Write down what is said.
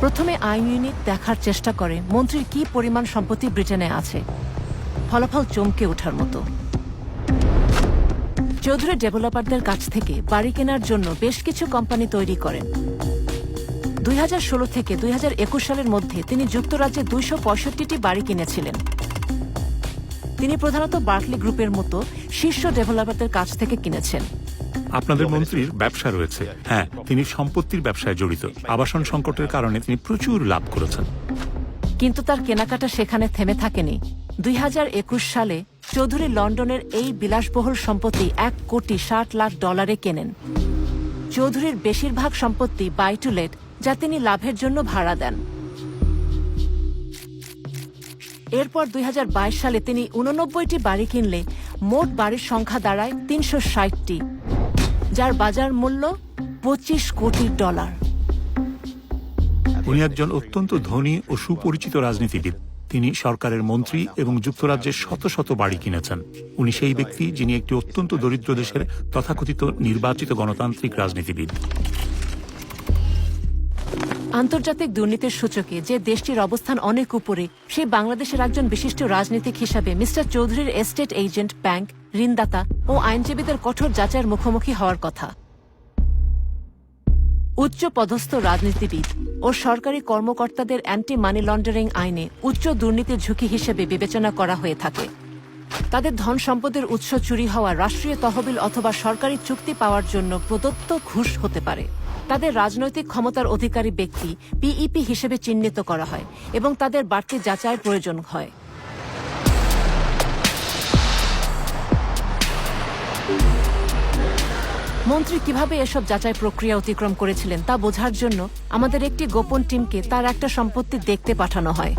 প্রথমে আইন ইউনিট দেখার চেষ্টা করে মন্ত্রীর কি পরিমাণ সম্পত্তি ব্রিটেনে আছে। ফলাফল চমকে ওঠার মতো। চৌধুরী ডেভেলপারদের কাছ থেকে বাড়ি কেনার জন্য বেশ কিছু কোম্পানি তৈরি করেন। 2016 থেকে 2021 সালের মধ্যে তিনি যুক্তরাজ্যে 265টি বাড়ি কিনেছিলেন। তিনি প্রধানত বার্কলি গ্রুপের মতো শীর্ষ ডেভেলপারদের কাছ থেকে কিনেছেন। আপনাদের মন্ত্রীর ব্যবসা রয়েছে। হ্যাঁ, তিনি সম্পত্তির ব্যবসায় জড়িত। আবাসন সংকটের কারণে তিনি প্রচুর লাভ করেছেন। কিন্তু তার কেনাকাটা সেখানে থেমে থাকেনি। 2021 সালে চৌধুরী লন্ডনের এই বিলাসবহুল সম্পত্তি $1,60,00,000 কেনেন। চৌধুরীর বেশিরভাগ সম্পত্তি বাই টু লেট, যা তিনি লাভের জন্য ভাড়া দেন। এরপর 2022 সালে তিনি 89টি বাড়ি কিনলে মোট বাড়ির সংখ্যা দাঁড়ায় 360টি, যার বাজার মূল্য $25 কোটি। উনি একজন অত্যন্ত ধনী ও সুপরিচিত রাজনীতিবিদ। তিনি সরকারের মন্ত্রী এবং যুক্তরাজ্যের শত শত বাড়ি কিনেছেন। উনি সেই ব্যক্তি যিনি একটি অত্যন্ত দরিদ্র দেশের তথাকথিত নির্বাচিত গণতান্ত্রিক রাজনীতিবিদ। আন্তর্জাতিক দুর্নীতির সূচকে যে দেশটির অবস্থান অনেক উপরে, সেই বাংলাদেশের একজন বিশিষ্ট রাজনীতিক হিসাবে মিস্টার চৌধুরীর এস্টেট এজেন্ট, ব্যাংক, ঋণদাতা ও আইনজীবীদের কঠোর যাচাইয়ের মুখোমুখি হওয়ার কথা। উচ্চ পদস্থ রাজনীতিবিদ ও সরকারি কর্মকর্তাদের অ্যান্টি মানি লন্ডারিং আইনে উচ্চ দুর্নীতির ঝুঁকি হিসেবে বিবেচনা করা হয়ে থাকে। তাদের ধন সম্পদের উৎস চুরি হওয়া, রাষ্ট্রীয় তহবিল অথবা সরকারি চুক্তি পাওয়ার জন্য প্রদত্ত ঘুষ হতে পারে। তাদের রাজনৈতিক ক্ষমতার অধিকারী ব্যক্তি পিইপি হিসেবে চিহ্নিত করা হয় এবং তাদের বাড়তি যাচাইয়ের প্রয়োজন হয়। মন্ত্রী কিভাবে এসব যাচাই প্রক্রিয়া অতিক্রম করেছিলেন তা বোঝার জন্য আমাদের একটি গোপন টিমকে তার একটা সম্পত্তি দেখতে পাঠানো হয়।